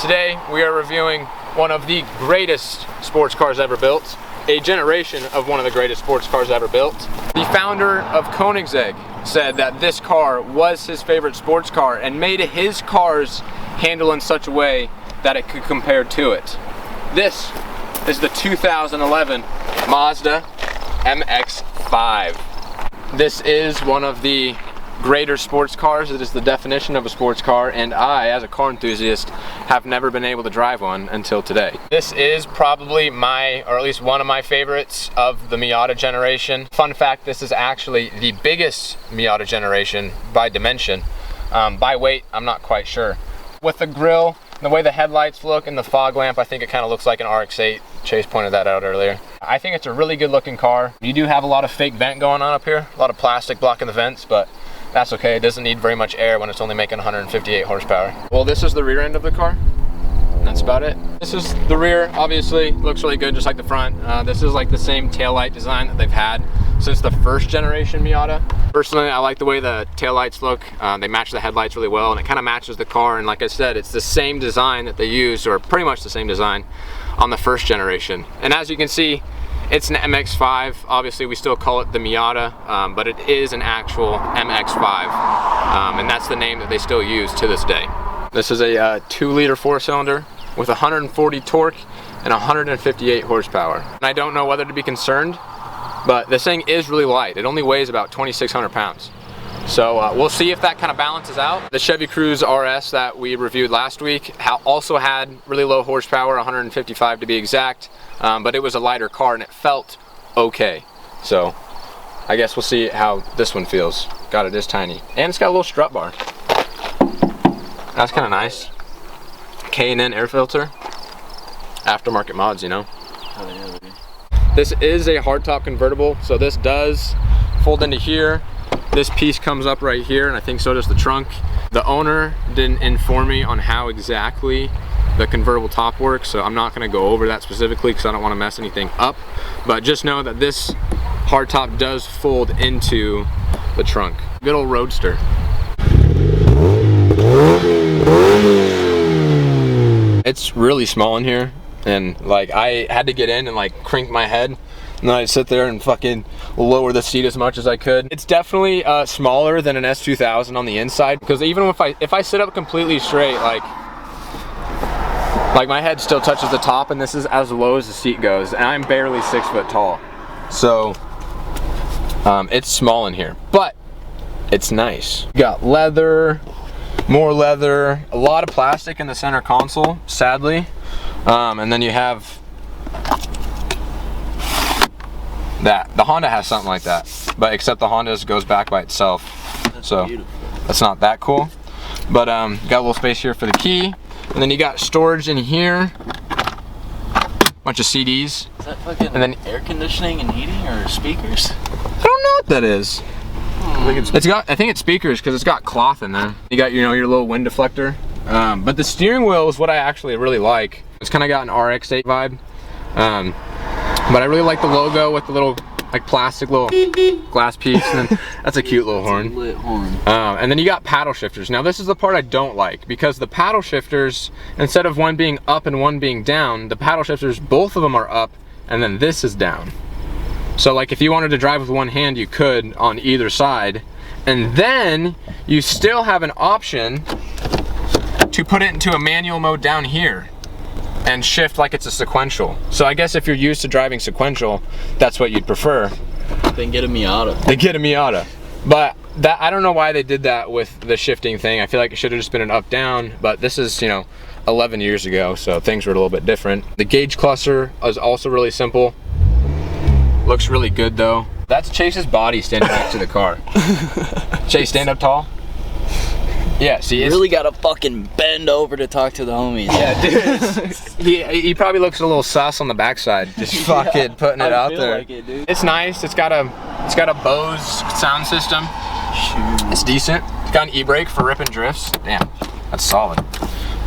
Today we are reviewing one of the greatest sports cars ever built, a generation of one of the greatest sports cars ever built. The founder of Koenigsegg said that this car was his favorite sports car and made his cars handle in such a way that it could compare to it. This is the 2011 Mazda MX-5. This is one of the greater sports cars. It is the definition of a sports car, and I, as a car enthusiast, have never been able to drive one until today. This is probably my, or at least one of my favorites of the Miata generation. Fun fact, this is actually the biggest Miata generation by dimension. By weight, I'm not quite sure. With the grille, the way the headlights look and the fog lamp, I think it kind of looks like an RX-8. Chase pointed that out earlier. I think it's a really good looking car. You do have a lot of fake vent going on up here, a lot of plastic blocking the vents, but that's okay. It doesn't need very much air when it's only making 158 horsepower. Well, this is the rear end of the car. And that's about it. This is the rear, obviously, looks really good just like the front. This is like the same taillight design that they've had since the first generation Miata. Personally, I like the way the taillights look. They match the headlights really well, and it kind of matches the car. And like I said, it's the same design that they used, or pretty much the same design on the first generation. And as you can see, it's an MX-5. Obviously, we still call it the Miata, but it is an actual MX-5, and that's the name that they still use to this day. This is a 2-liter 4-cylinder with 140 torque and 158 horsepower. And I don't know whether to be concerned, but this thing is really light. It only weighs about 2,600 pounds. So we'll see if that kind of balances out. The Chevy Cruze RS that we reviewed last week also had really low horsepower, 155 to be exact, but it was a lighter car and it felt okay. So I guess we'll see how this one feels. God, it is tiny. And it's got a little strut bar. That's kind of nice. K&N air filter. Aftermarket mods, you know. Oh, yeah. This is a hardtop convertible, so this does fold into here. This piece comes up right here, and I think so does the trunk. The owner didn't inform me on how exactly the convertible top works, so I'm not going to go over that specifically because I don't want to mess anything up. But just know that this hardtop does fold into the trunk. Good old roadster. It's really small in here, and like I had to get in and like crank my head. And then I'd sit there and fucking lower the seat as much as I could. It's definitely smaller than an S2000 on the inside, because even if I sit up completely straight, like my head still touches the top, and this is as low as the seat goes, and I'm barely 6 foot tall. So it's small in here, but it's nice. You got leather, more leather, a lot of plastic in the center console, sadly, and then you have that. The Honda has something like that, but except the Honda goes back by itself. So that's not that cool. But got a little space here for the key, and then you got storage in here, bunch of CDs. Is that fucking and then air conditioning and heating or speakers? I don't know what that is. I think it's speakers because it's got cloth in there. You got your little wind deflector. But the steering wheel is what I actually really like. It's kind of got an RX-8 vibe. But I really like the logo with the little like plastic little glass piece, and then that's a cute little horn. Lit horn. And then you got paddle shifters. Now this is the part I don't like, because the paddle shifters, instead of one being up and one being down, the paddle shifters, both of them are up, and then this is down. So like if you wanted to drive with one hand, you could on either side, and then you still have an option to put it into a manual mode down here and shift like it's a sequential. So I guess if you're used to driving sequential, that's what you'd prefer. Then get a Miata. They get a Miata. But that, I don't know why they did that with the shifting thing. I feel like it should have just been an up-down, but this is, 11 years ago, so things were a little bit different. The gauge cluster is also really simple. Looks really good though. That's Chase's body standing next to the car. Chase, stand up tall. Yeah, see, you really gotta fucking bend over to talk to the homies. Yeah, dude. he probably looks a little sus on the backside, just fucking putting it out there. Like it, dude. It's nice. It's got a Bose sound system. Shoot. It's decent. It's got an e-brake for ripping drifts. Damn, that's solid.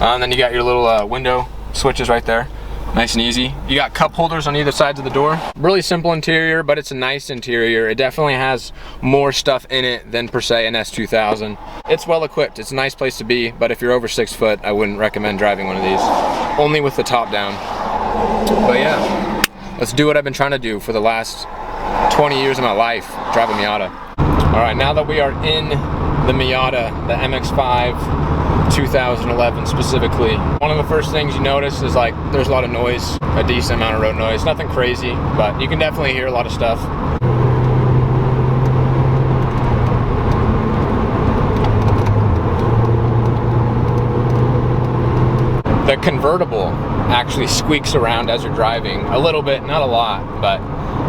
And then you got your little window switches right there. Nice and easy. You got cup holders on either sides of the door. Really simple interior, but it's a nice interior. It definitely has more stuff in it than per se an S2000. It's well equipped. It's a nice place to be, but if you're over 6 foot, I wouldn't recommend driving one of these. Only with the top down. But yeah, let's do what I've been trying to do for the last 20 years of my life, drive a Miata. All right, now that we are in the Miata, the MX-5, 2011 specifically, one of the first things you notice is like there's a lot of noise, a decent amount of road noise. Nothing crazy, but you can definitely hear a lot of stuff. The convertible actually squeaks around as you're driving a little bit, not a lot, but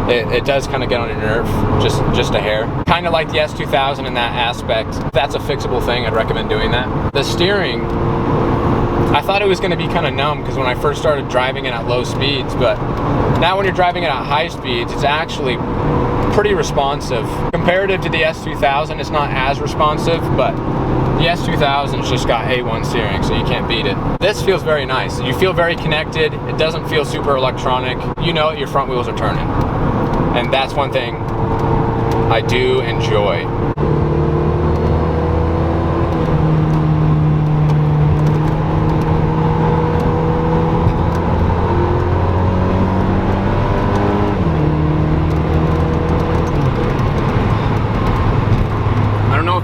it does kind of get on your nerve, just a hair. Kind of like the S2000 in that aspect. If that's a fixable thing, I'd recommend doing that. The steering, I thought it was going to be kind of numb because when I first started driving it at low speeds, but now when you're driving it at high speeds, it's actually pretty responsive. Comparative to the S2000, it's not as responsive, but the S2000's just got A1 steering, so you can't beat it. This feels very nice. You feel very connected. It doesn't feel super electronic. You know that your front wheels are turning. And that's one thing I do enjoy.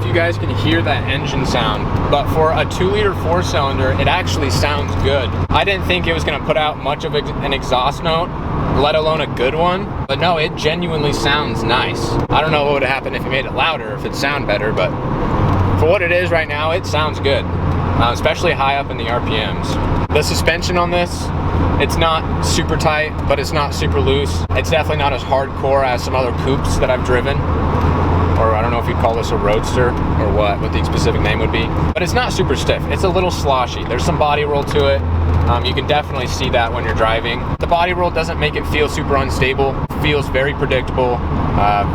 You guys can hear that engine sound, but for a 2-liter 4-cylinder, it actually sounds good. I didn't think it was going to put out much of an exhaust note, let alone a good one, but no, it genuinely sounds nice. I don't know what would happen if you made it louder, if it'd sound better, but for what it is right now, it sounds good, especially high up in the RPMs. The suspension on this, it's not super tight, but it's not super loose. It's definitely not as hardcore as some other coupes that I've driven. Or I don't know if you'd call this a roadster or what the specific name would be, but it's not super stiff. It's a little sloshy. There's some body roll to it. You can definitely see that when you're driving. The body roll doesn't make it feel super unstable. It feels very predictable,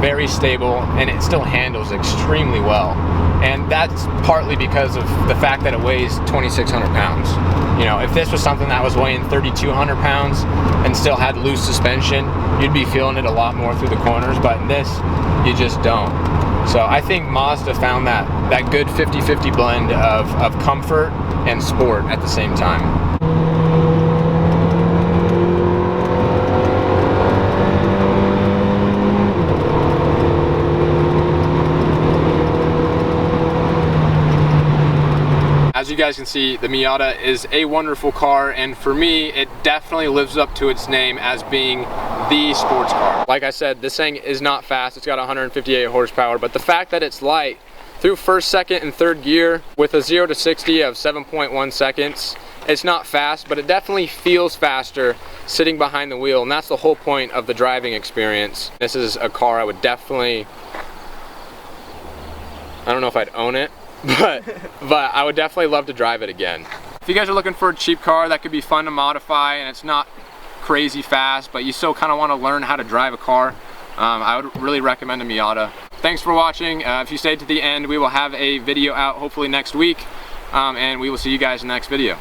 very stable, and it still handles extremely well. And that's partly because of the fact that it weighs 2,600 pounds. You know, if this was something that was weighing 3,200 pounds and still had loose suspension, you'd be feeling it a lot more through the corners, but in this, you just don't. So I think Mazda found that good 50-50 blend of comfort and sport at the same time. As you guys can see, the Miata is a wonderful car, and for me, it definitely lives up to its name as being the sports car. Like I said, this thing is not fast. It's got 158 horsepower, but the fact that it's light through first, second, and third gear with a 0 to 60 of 7.1 seconds, it's not fast, but it definitely feels faster sitting behind the wheel, and that's the whole point of the driving experience. This is a car I would definitely, I don't know if I'd own it, but I would definitely love to drive it again. If you guys are looking for a cheap car that could be fun to modify and it's not crazy fast, but you still kind of want to learn how to drive a car, I would really recommend a Miata. Thanks for watching. If you stayed to the end, we will have a video out hopefully next week, and we will see you guys in the next video.